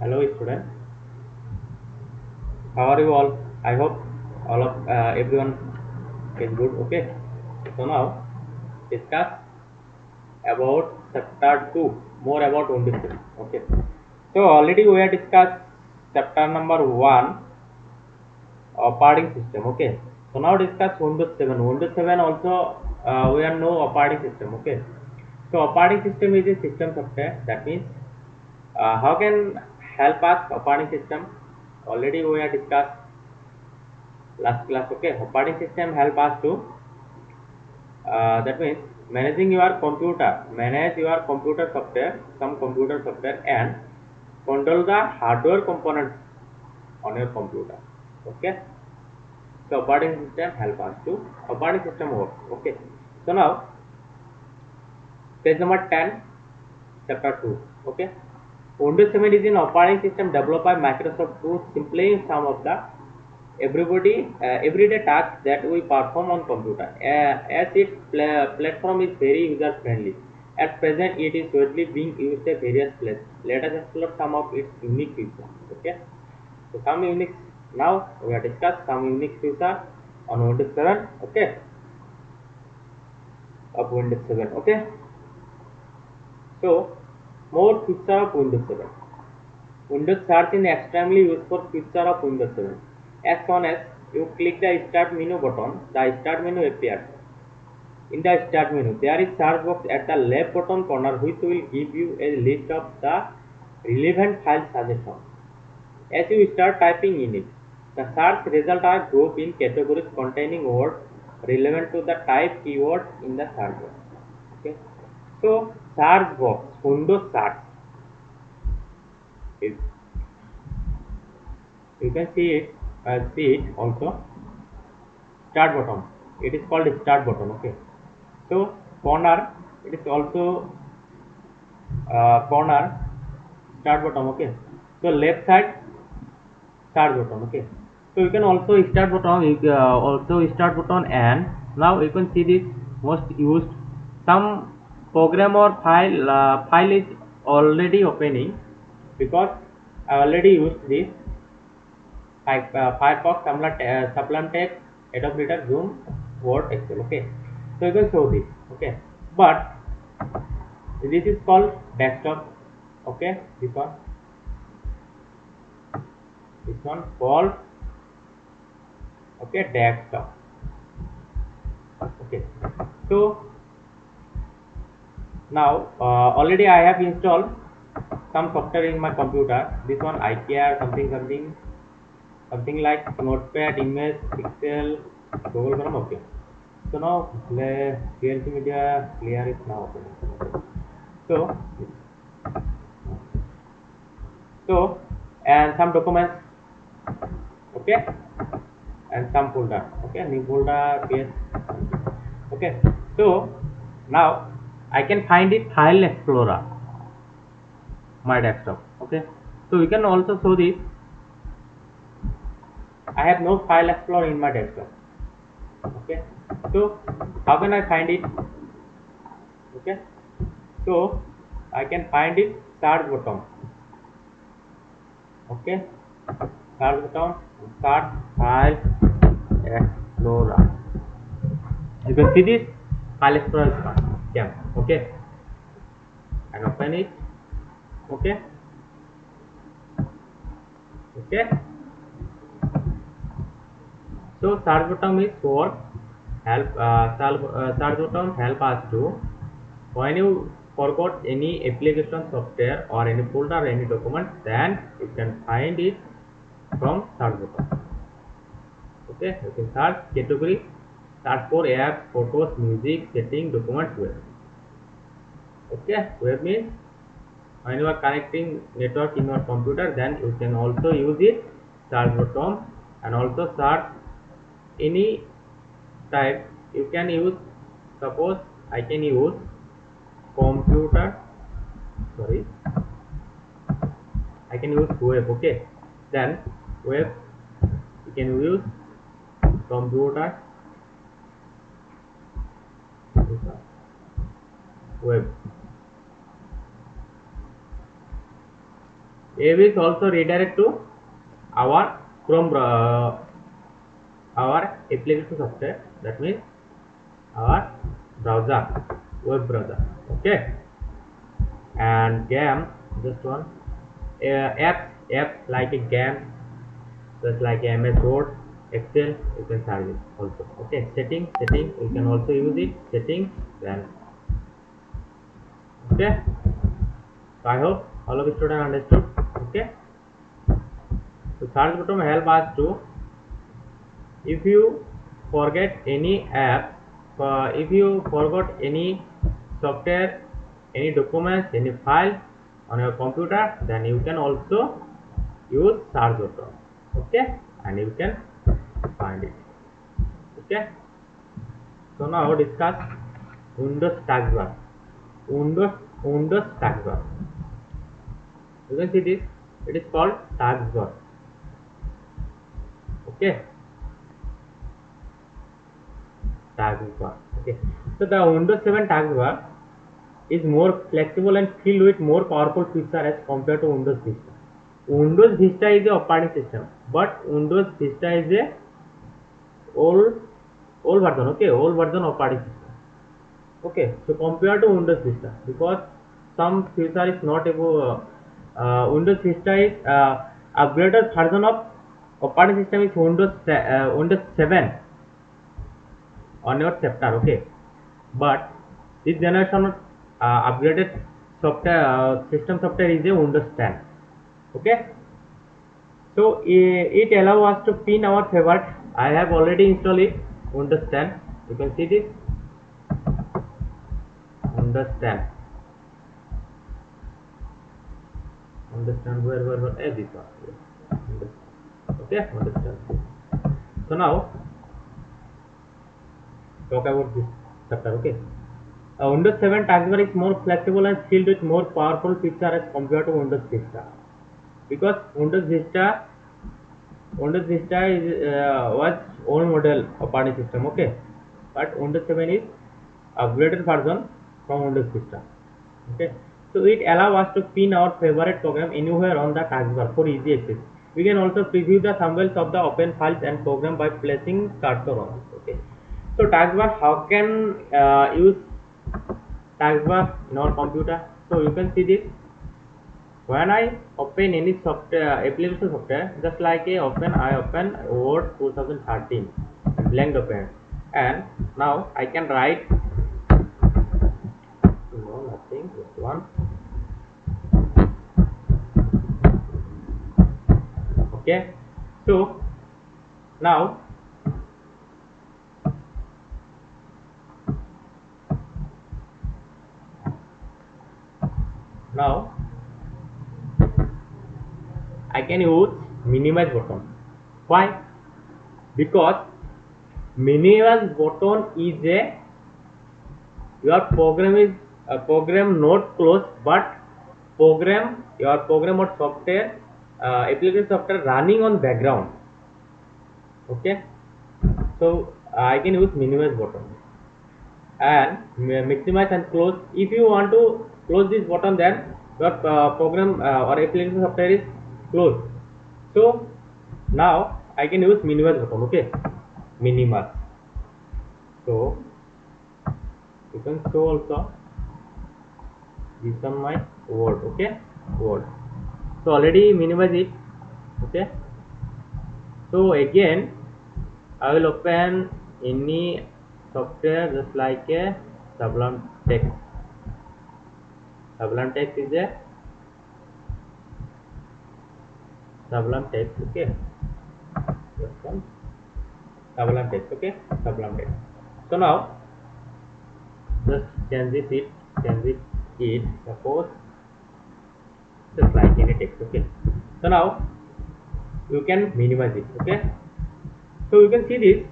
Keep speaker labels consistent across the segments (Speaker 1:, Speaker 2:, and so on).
Speaker 1: Hello, student. How are you all? I hope all of everyone is good. Okay. So now discuss about chapter 2. More about Windows 7. Okay. So already we have discussed chapter number 1, operating system. Okay. So now discuss Windows 7. Windows 7 also we are no operating system. Okay. So operating system is a system software. That means how can help us operating system. Already we have discussed last class. Okay, operating system help us to that means manage your computer software, some computer software, and control the hardware components on your computer. Okay, so operating system help us to operating system work. Okay, so now page number 10, chapter 2. Okay, Windows 7 is an operating system developed by Microsoft to simplify some of the everyday tasks that we perform on computer. As its platform is very user friendly. At present, it is widely being used at various places. Let us explore some of its unique features. Okay, so some unique. Now we have discussed some unique features on Windows 7. Okay, of Windows 7. Okay, so more feature of Windows 7. Windows search is extremely useful feature of Windows 7. As soon as you click the start menu button, the start menu appears. In the start menu, there is search box at the left bottom corner which will give you a list of the relevant file suggestions. As you start typing in it, the search results are grouped in categories containing words relevant to the type keyword in the search box. Okay. So search box, Windows search. Is you can see it also start button. It is called start button. Okay. So corner, it is also corner start button. Okay, so left side start button. Okay, so you can also start button, also start button, and now you can see this most used some program or file is already opening because I already used this like Firefox, Sublime Text, Adobe Reader, Zoom, Word, Excel. Okay, so you can show this. Okay, but this is called desktop. Okay, this one called, okay, desktop. Okay, so now already I have installed some software in my computer. This one IKEA, something like Notepad, Image, Excel, Google Chrome. Okay, so now PLC Media Player is now open. So and some documents. Okay, and some folder. Okay, new folder, PS. Okay, so now I can find it file explorer, my desktop. Okay, so you can also show this. I have no file explorer in my desktop. Okay, so how can I find it? Okay, so I can find it search button. Okay, search button, search file explorer. You can see this file explorer is found. Yeah. Okay, and open it. Okay, okay, so search button is for search button help us to when you forgot any application software or any folder or any document, then you can find it from search button. Okay, you can search category, search for apps, photos, music, setting, documents, web. Okay, web means when you are connecting network in your computer, then you can also use it search button, and also search any type. You can use, suppose I can use computer, sorry, I can use web. Okay, then web, you can use computer web. A is also redirect to our Chrome our application software, that means our browser, web browser. Okay, and GAM, just one apps like a GAM, just like MS Word, Excel, you can search it also. Okay, setting you can also use it, setting. Then okay, so I hope all of you students understood. Okay, so search button help us to, if you forget any app, if you forgot any software, any documents, any file on your computer, then you can also use search button. Okay, and you can find it. Okay, so now discuss Windows taskbar. Windows taskbar. You can see this. It is called taskbar. Okay, taskbar. Okay, so the Windows 7 taskbar is more flexible and filled with more powerful features as compared to Windows Vista. Windows Vista is a operating system, but Windows Vista is a old version. Okay, old version operating system. Okay, so compared to Windows Vista, because some feature is not able. Windows Vista is upgraded version of operating system is Windows 7 on your chapter. Okay, but this generation upgraded software system software is a Windows 10. Okay, so it allow us to pin our favorite. I have already installed it, Windows 10. You can see this, Windows 10. Understand where this one. Okay, understand. So now talk about this chapter. Okay, Windows 7 taskbar is more flexible and filled with more powerful features as compared to Windows Vista, because Windows Vista is was old model operating system. Okay, but Windows 7 is upgraded version from Windows Vista. Okay, so it allows us to pin our favorite program anywhere on the taskbar for easy access. We can also preview the thumbnails of the open files and program by placing cursor on it. Okay, so taskbar, how can use taskbar in our computer? So you can see this. When I open any software, application software, just like I open Word 2013, blank document, and now I can write, no, nothing, just one. Okay, so now I can use minimize button. Why? Because minimize button is your program not closed, but your program or software application software running on background. Okay, so I can use minimize button and maximize and close. If you want to close this button, then your program or application software is closed. So now I can use minimize button. Okay, minimize. So you can show also this on my Word. Okay, Word. So already minimize it. Okay, so again I will open any software just like a Sublime Text. Sublime Text is a Sublime Text. Okay, just one Sublime Text. Okay, Sublime Text. So now just change it, suppose just like any text. Okay, so now you can minimize it. Okay, so you can see this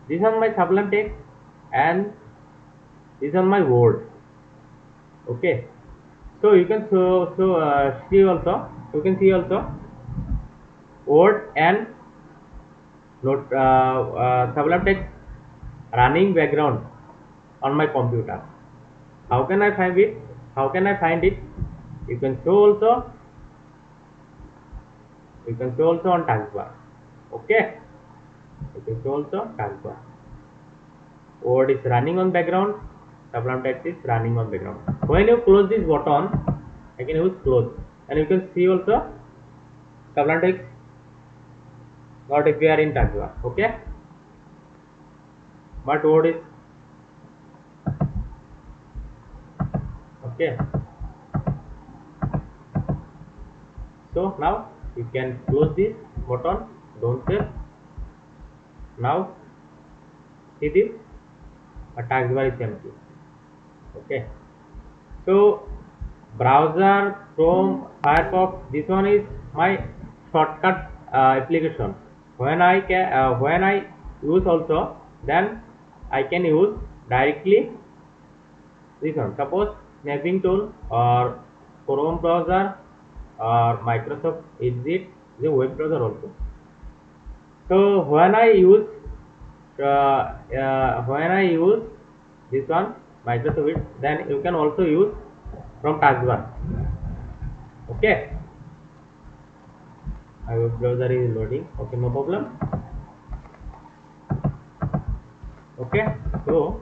Speaker 1: is my Sublime Text and this is my Word. Okay, so you can see also, you can see also Word and note Sublime Text running background on my computer. How can I find it? You can show also You can show also on taskbar. Okay, you can show also taskbar. Word is running on background. Sublime text is running on background. When you close this button, I can use close, and you can see also sublime text not appear in taskbar. Okay, but word is okay. So now you can close this button. Don't save. Now see this, a taskbar is empty. Okay. So browser, Chrome, Firefox. This one is my shortcut application. When I use also, then I can use directly this one. Suppose snapping tool or Chrome browser or Microsoft Edge, the web browser also. So when I use this one Microsoft Edge, then you can also use from taskbar. Okay, my web browser is loading. Okay, no problem. Okay, so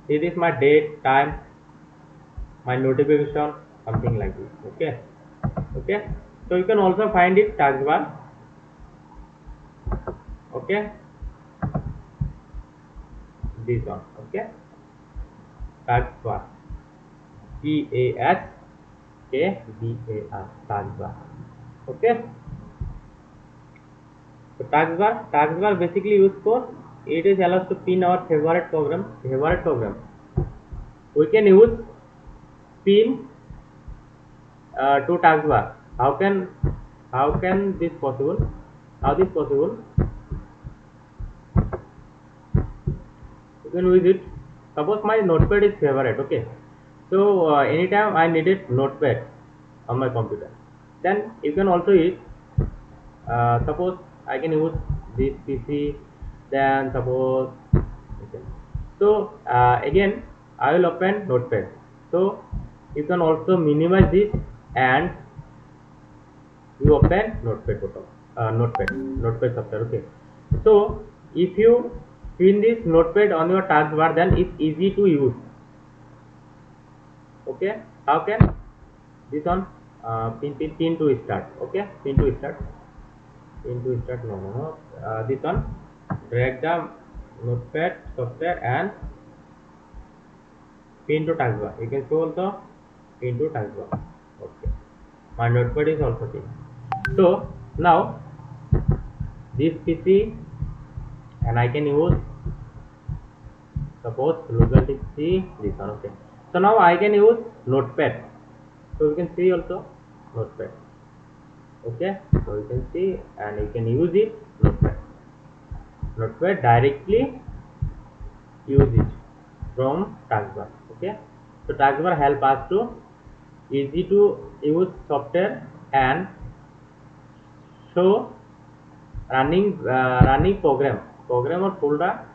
Speaker 1: this is my date, time, my notification, something like this. Okay, okay. So you can also find it taskbar. Okay, this one. Okay, taskbar. TASKBAR, taskbar. Okay. So taskbar basically used for it is allows to pin our favorite program. We can use pin to taskbar. How can this possible? How this possible? You can use it. Suppose my notepad is favorite. Okay. So anytime I needed notepad on my computer, then you can also use. Suppose I can use this PC, then suppose okay. So again I will open notepad. So you can also minimize this and you open notepad photo, notepad software. Okay, so if you pin this notepad on your taskbar, then it's easy to use. Okay, how can this one pin to start? Okay, pin to start. No. This one, drag the notepad software and pin to taskbar. You can show also pin to taskbar. Okay, my notepad is also pinned. So now this PC and I can use suppose local C this one. Okay, so now I can use notepad. So you can see also notepad. Okay, so you can see and you can use it notepad directly use it from taskbar. Okay, so taskbar help us to easy to use software and show running program or folder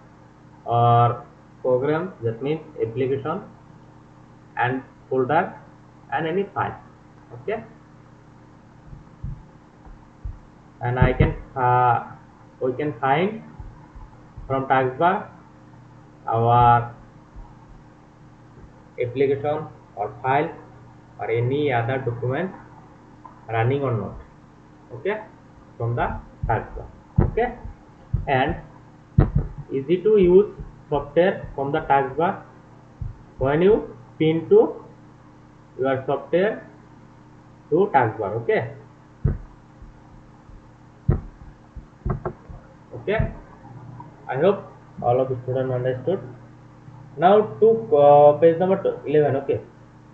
Speaker 1: or program, that means application and folder and any file. Okay, and I can we can find from taskbar our application or file or any other document running or not. Okay, from the taskbar. Okay, and easy to use software from the taskbar when you pin to your software to taskbar. Okay, okay, I hope all of the students understood. Now to page number 11. Okay,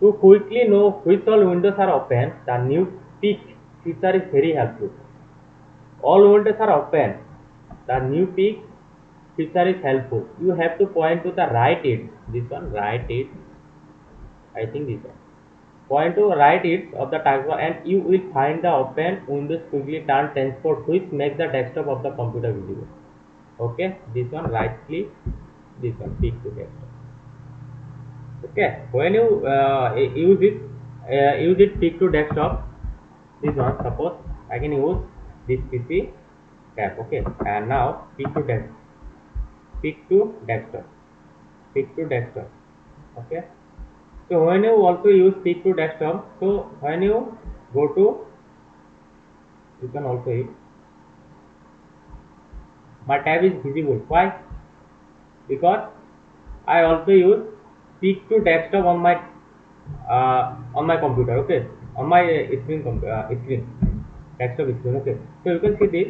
Speaker 1: to quickly know which all windows are open, the new peek feature is very helpful. All windows are open, the new peek feature is helpful. You have to point to the right edge, this one, right edge, I think this one. Point to right edge of the taskbar and you will find the open windows quickly turn transport, which makes the desktop of the computer visible. Okay, this one, right click, this one, peek to desktop. Okay, when you use it peek to desktop, this one, suppose I can use this PC tab. Okay, and now pick to desktop, pick to desktop. Okay, so when you also use pick to desktop, so when you go to, you can also hit my tab is visible. Why? Because I also use pick to desktop on my computer. Okay, on my screen desktop screen. Okay, so you can see this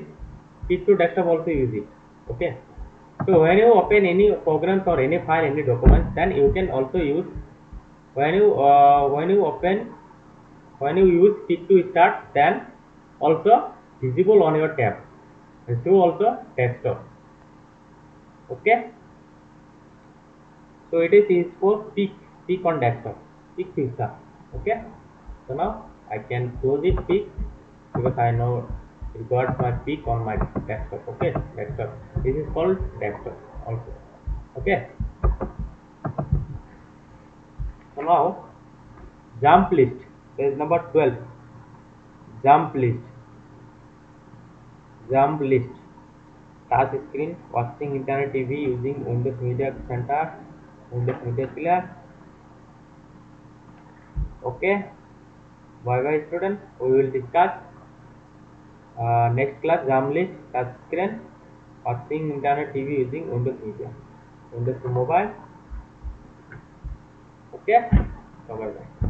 Speaker 1: pick to desktop also use it. Okay, so when you open any programs or any file, any documents, then you can also use, when you open, when you use pick to start, then also visible on your tab and show also desktop. Okay, so it is used for pick on desktop, pick pizza. Okay, so now I can close it pick, because I know it got my pick on my desktop. Okay, desktop, this is called desktop also. Okay, so now jump list, page number 12. Jump list, jump list, touch screen, watching internet TV using Windows Media Center, Windows Media Player. Okay, bye bye students, we will discuss next class. Jump list, touch screen, watching internet TV using Windows Media, Windows Mobile. Okay, so bye bye.